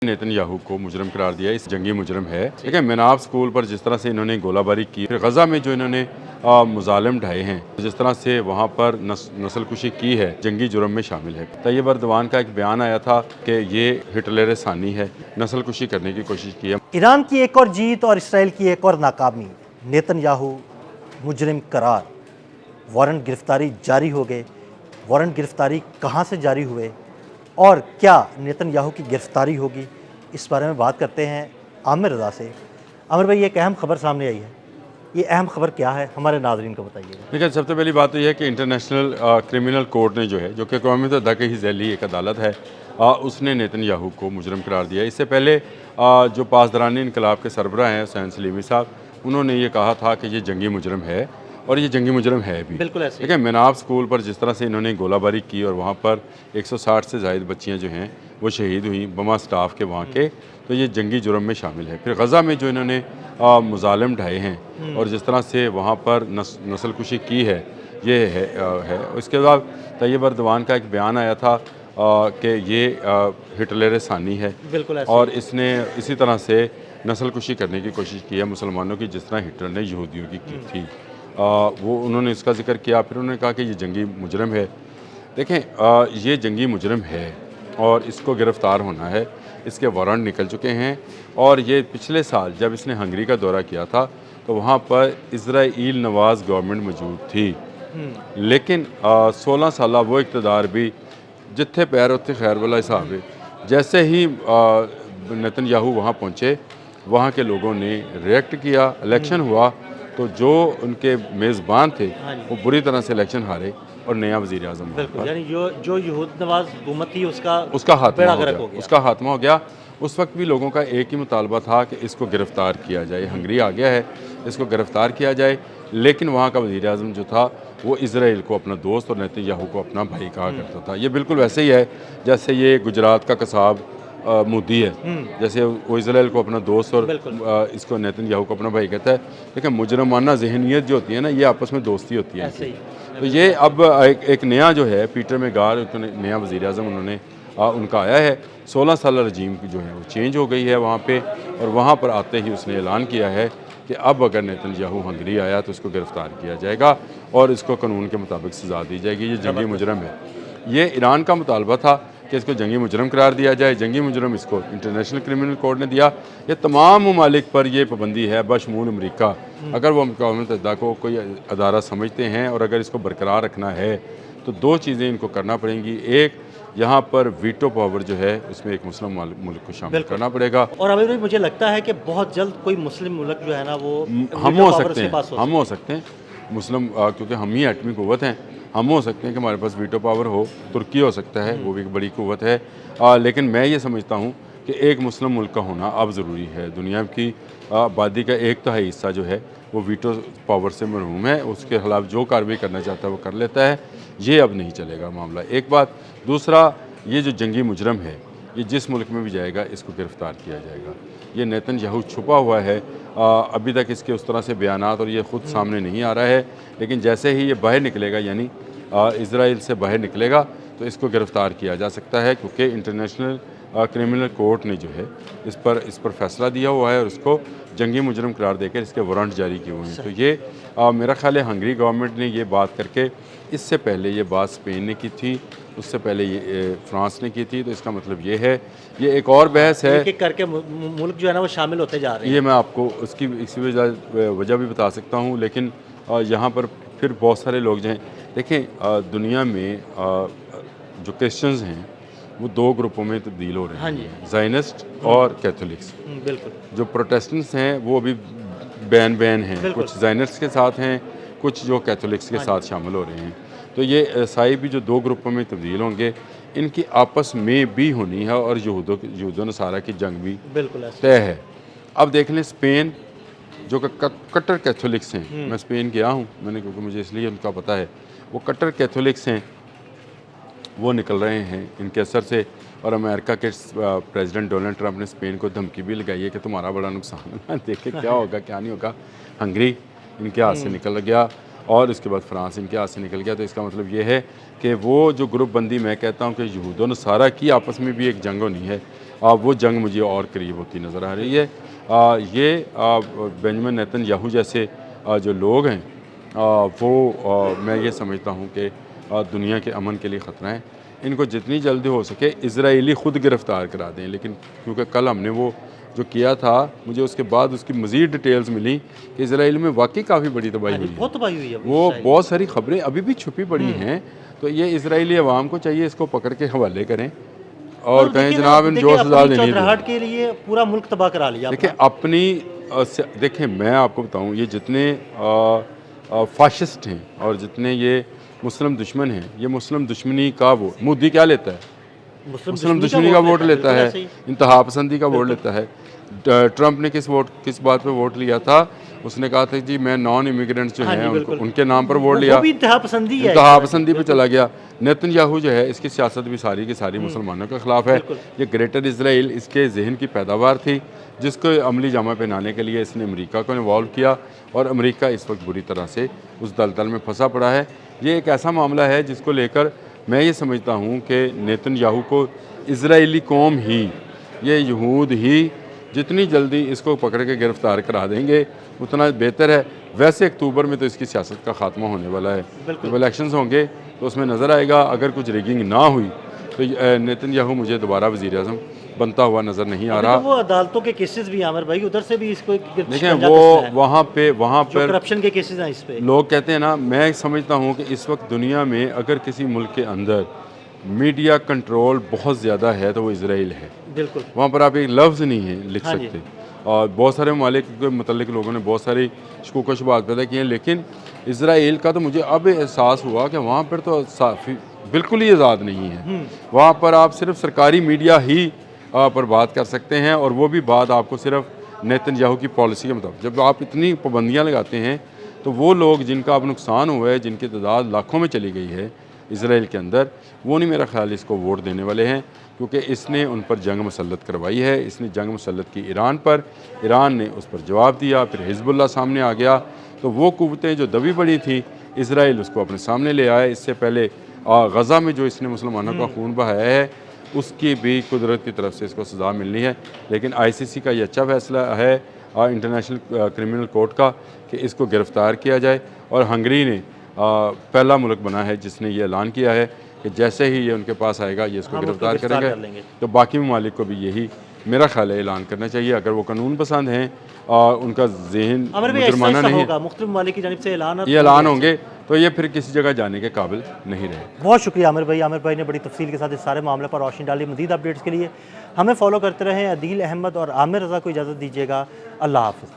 Netanyahu को मुजरम करार दिया, इस जंगी मुजरम है। देखिए मेनाब स्कूल पर जिस तरह से इन्होंने गोलाबारी की, फिर गजा में जो इन्होंने मुजालिम ढाए हैं, जिस तरह से वहाँ पर नस्ल कुशी की है, जंगी जुर्म में शामिल है। तैयब अर्दवान का एक बयान आया था कि ये हिटलर सानी है, नस्ल कुशी करने की कोशिश की है। ईरान की एक और जीत और इसराइल की एक और नाकामी, नेतन्याहू मुजरिम करार, वारंट गिरफ्तारी जारी हो गए। वारंट गिरफ्तारी कहाँ से जारी हुए और क्या नेतन्याहू की गिरफ्तारी होगी, इस बारे में बात करते हैं आमिर रज़ा से। आमिर भाई, एक अहम खबर सामने आई है, ये अहम खबर क्या है, हमारे नाज़रीन को बताइएगा। देखिए सबसे पहली बात तो यह है कि इंटरनेशनल क्रिमिनल कोर्ट ने जो है, जो कि अक़वाम मुत्तहिदा की ज़ैली एक अदालत है, उसने नेतन्याहू को मुजरम करार दिया। इससे पहले जो पासदारानी इनकलाब के सरबराह हैं हुसैन सलीमी साहब, उन्होंने ये कहा था कि ये जंगी मुजरम है और ये जंगी मुजरम है भी। बिल्कुल ऐसे। देखिए मेनाब स्कूल पर जिस तरह से इन्होंने गोलाबारी की और वहाँ पर 160 से ज़ायद बच्चियाँ जो हैं वो शहीद हुई, बमा स्टाफ के वहाँ के, तो ये जंगी जुर्म में शामिल है। फिर गजा में जो इन्होंने मुजालिम ढाए हैं और जिस तरह से वहाँ पर नस्ल कुशी की है, ये है। उसके बाद तैयब अर्दवान का एक बयान आया था कि ये हिटलर सानी है, बिल्कुल ऐसे। और इसने इसी तरह से नस्ल कुशी करने की कोशिश की है मुसलमानों की, जिस तरह हिटलर ने यहूदियों की थी। वो उन्होंने इसका जिक्र किया। फिर उन्होंने कहा कि ये जंगी मुजरम है। देखें ये जंगी मुजरम है और इसको गिरफ़्तार होना है, इसके वारंट निकल चुके हैं। और ये पिछले साल जब इसने हंगरी का दौरा किया था तो वहाँ पर इज़राइल नवाज़ गवर्नमेंट मौजूद थी, लेकिन 16 साल वो इक़्तिदार भी जिथे पैर उत्थे खैर वाला हिसाब है। जैसे ही नेतन्याहू वहाँ पहुँचे, वहाँ के लोगों ने रिएक्ट किया, इलेक्शन हुआ तो जो उनके मेज़बान थे वो बुरी तरह से इलेक्शन हारे और नया वज़ीर आज़म बिल्कुल, यानी जो यहूद नवाज हुकूमत थी उसका खात्मा हो गया। उस वक्त भी लोगों का एक ही मुतालबा था कि इसको गिरफ़्तार किया जाए। हंगरी आ गया है, इसको गिरफ़्तार किया जाए। लेकिन वहाँ का वज़ीर आज़म जो था वो इज़राइल को अपना दोस्त और नेतन्याहू को अपना भाई कहा करता था। ये बिल्कुल वैसे ही है जैसे ये गुजरात का कसाब मोदी है, जैसे वो इज़राइल को अपना दोस्त और इसको नेतन्याहू को अपना भाई कहता है। लेकिन मुजरमाना जहनीत जो होती है ना, ये आपस में दोस्ती होती है। तो ये अब एक नया जो है पीटर मेगार, नया वज़ीर आज़म उन्होंने उनका आया है। 16 साल रजीम की जो है वो चेंज हो गई है वहाँ पे, और वहाँ पर आते ही उसने ऐलान किया है कि अब अगर नेतन्याहू हंगरी आया तो इसको गिरफ़्तार किया जाएगा और इसको कानून के मुताबिक सज़ा दी जाएगी। ये जंगी मुजरम है। ये ईरान का मुतालबा था कि इसको जंगी मुजरम करार दिया जाए। जंगी मुजरम इसको इंटरनेशनल क्रिमिनल कोर्ट ने दिया। ये तमाम ममालिक पर ये पाबंदी है बशमूल अमरीका। अगर वो अक़वाम मुत्तहिदा को कोई अदारा समझते हैं और अगर इसको बरकरार रखना है तो दो चीज़ें इनको करना पड़ेंगी। एक, यहाँ पर वीटो पावर जो है उसमें एक मुस्लिम मुल्क को शामिल करना पड़ेगा। और अभी भी मुझे लगता है कि बहुत जल्द कोई मुस्लिम मुल्क जो है ना वो हम हो सकते हैं मुस्लिम, क्योंकि हम ही एटमी क़ुव्वत हैं। हम हो सकते हैं कि हमारे पास वीटो पावर हो। तुर्की हो सकता है, वो भी एक बड़ी क़ुव्वत है। लेकिन मैं ये समझता हूँ कि एक मुस्लिम मुल्क का होना अब ज़रूरी है। दुनिया की आबादी का 1/3 हिस्सा जो है वो वीटो पावर से महरूम है। उसके खिलाफ जो कार्रवाई करना चाहता है वो कर लेता है। ये अब नहीं चलेगा मामला। एक बात। दूसरा, ये जो जंगी मुजरम है ये जिस मुल्क में भी जाएगा इसको गिरफ़्तार किया जाएगा। ये नेतन्याहू छुपा हुआ है, अभी तक इसके उस तरह से बयानात और ये ख़ुद सामने नहीं आ रहा है। लेकिन जैसे ही ये बाहर निकलेगा, यानी इज़राइल से बाहर निकलेगा, तो इसको गिरफ़्तार किया जा सकता है, क्योंकि इंटरनेशनल क्रिमिनल कोर्ट ने जो है इस पर फैसला दिया हुआ है और उसको जंगी मुजरम करार देकर इसके वारंट जारी किए हुए हैं। तो ये मेरा ख्याल है हंगरी गवर्नमेंट ने ये बात करके, इससे पहले ये बात स्पेन ने की थी, उससे पहले ये फ्रांस ने की थी। तो इसका मतलब ये है, ये एक और बहस है। एक-एक करके मुल्क जो है ना वो शामिल होते जा रहे हैं। ये मैं आपको उसकी इसी वजह भी बता सकता हूँ। लेकिन यहाँ पर फिर बहुत सारे लोग जो हैं, देखें दुनिया में जो क्रिश्चियंस हैं वो 2 ग्रुपों में तब्दील हो रहे हैं, ज़ायनिस्ट और कैथोलिक्स। बिल्कुल। जो प्रोटेस्टेंट्स हैं वो अभी बैन हैं, कुछ ज़ायनिस्ट के साथ हैं, कुछ जो कैथोलिक्स के साथ शामिल हो रहे हैं। तो ये ईसाई भी जो 2 ग्रुपों में तब्दील होंगे, इनकी आपस में भी होनी है और यहूदो नसारा की जंग भी बिल्कुल तय है। अब देख लें स्पेन, जो कट्टर कैथोलिक्स हैं। मैं स्पेन गया हूँ मैंने, क्योंकि मुझे इसलिए उनका पता है। वो कट्टर कैथोलिक्स हैं, वो निकल रहे हैं इनके असर से। और अमेरिका के प्रेसिडेंट डोनाल्ड ट्रंप ने स्पेन को धमकी भी लगाई है कि तुम्हारा बड़ा नुकसान है, देखे क्या होगा क्या नहीं होगा। हंगरी इनके हाथ से निकल गया और इसके बाद फ्रांस इनके हाथ से निकल गया। तो इसका मतलब ये है कि वो जो ग्रुप बंदी मैं कहता हूँ कि यहूद व नसारा की आपस में भी एक जंग होनी है, वो जंग मुझे और करीब होती नज़र आ रही है। ये बेंजामिन नेतन्याहू जैसे जो लोग हैं मैं ये समझता हूँ कि दुनिया के अमन के लिए ख़तरा है। इनको जितनी जल्दी हो सके इजराइली ख़ुद गिरफ़्तार करा दें, लेकिन क्योंकि कल हमने वो जो किया था, मुझे उसके बाद उसकी मज़ीद डिटेल्स मिली कि इजराइल में वाकई काफ़ी बड़ी तबाही हुई है। बहुत तबाही हुई है वो बहुत सारी ख़बरें अभी भी छुपी पड़ी हैं। तो ये इजराइली अवाम को चाहिए इसको पकड़ के हवाले करें और कहें जनाब इन जो सज़ा देनी है। के लिए पूरा मुल्क तबाह करा लिया। देखिए अपनी देखिए मैं आपको बताऊं, ये जितने फाशिस्ट हैं और जितने ये मुस्लिम दुश्मन हैं, ये मुस्लिम दुश्मनी का वोट मोदी क्या लेता है? मुस्लिम दुश्मनी का वोट लेता है, इंतहा पसंदी का वोट लेता है। ट्रंप ने किस बात पे वोट लिया था? उसने कहा था जी मैं नॉन इमिग्रेंट्स जो हैं उनके नाम पर वोट लिया, इंतहा पसंदी पे चला गया। नेतन्याहू जो है इसकी सियासत भी सारी की सारी मुसलमानों के ख़िलाफ़ है। ये ग्रेटर इसराइल इसके जहन की पैदावार थी, जिसको अमली जामा पहनाने के लिए इसने अमेरिका को इन्वॉल्व किया और अमेरिका इस वक्त बुरी तरह से उस दलदल में फंसा पड़ा है। ये एक ऐसा मामला है जिसको लेकर मैं ये समझता हूँ कि नेतन्याहू को इजराइली कौम ही, ये यहूद ही जितनी जल्दी इसको पकड़ के गिरफ़्तार करा देंगे उतना बेहतर है। वैसे अक्टूबर में तो इसकी सियासत का ख़ात्मा होने वाला है, जब इलेक्शंस होंगे तो उसमें नज़र आएगा। अगर कुछ रिगिंग ना हुई तो नेतन्याहू मुझे दोबारा वज़ीर-ए-आज़म बनता हुआ नज़र नहीं आ रहा। तो वो अदालतों के केसेस भी आमिर भाई, उधर से भी इसको देखें वो वहाँ पर करप्शन के केसेस हैं इस पे। लोग कहते हैं ना, मैं समझता हूँ कि इस वक्त दुनिया में अगर किसी मुल्क के अंदर मीडिया कंट्रोल बहुत ज़्यादा है तो वो इसराइल है। बिल्कुल, वहाँ पर आप एक लफ्ज़ नहीं है लिख सकते। और बहुत सारे ममालिक के मतलब लोगों ने बहुत सारी शकूक व शुबहात पैदा किए हैं, लेकिन इसराइल का तो मुझे अब एहसास हुआ कि वहाँ पर तो बिल्कुल ही आज़ाद नहीं है। वहाँ पर आप सिर्फ सरकारी मीडिया ही पर बात कर सकते हैं, और वो भी बात आपको सिर्फ नेतन्याहू की पॉलिसी के मुताबिक। जब आप इतनी पाबंदियाँ लगाते हैं तो वो लोग जिनका अब नुकसान हुआ है, जिनकी तादाद लाखों में चली गई है इसराइल के अंदर, वो नहीं मेरा ख्याल इसको वोट देने वाले हैं, क्योंकि इसने उन पर जंग मुसल्लत करवाई है। इसने जंग मुसल्लत की ईरान पर, ईरान ने उस पर जवाब दिया, फिर हिजबुल्लाह सामने आ गया। तो वो कुव्वतें जो दबी पड़ी थी, इसराइल उसको अपने सामने ले आया। इससे पहले गज़ा में जो इसने मुसलमानों का खून बहाया है, उसकी भी कुदरत की तरफ से इसको सज़ा मिलनी है। लेकिन ICC का ये अच्छा फैसला है इंटरनेशनल क्रिमिनल कोर्ट का कि इसको गिरफ़्तार किया जाए, और हंगरी ने पहला मुल्क बना है जिसने ये ऐलान किया है कि जैसे ही ये उनके पास आएगा ये इसको गिरफ़्तार करेंगे। तो बाकी ममालिक को भी यही मेरा ख्याल है ऐलान करना चाहिए, अगर वो कानून पसंद हैं और उनका जहन जुर्माना नहीं है। मुख्तलिफ ममालिक की जानिब से ये ऐलान होंगे तो ये फिर किसी जगह जाने के काबिल नहीं रहे। बहुत शुक्रिया आमिर भाई। आमिर भाई ने बड़ी तफसील के साथ इस सारे मामले पर रोशनी डाली। मज़ीद अपडेट्स के लिए हमें फॉलो करते रहें। अदील अहमद और आमिर रज़ा को इजाज़त दीजिएगा। अल्लाह हाफ़िज़।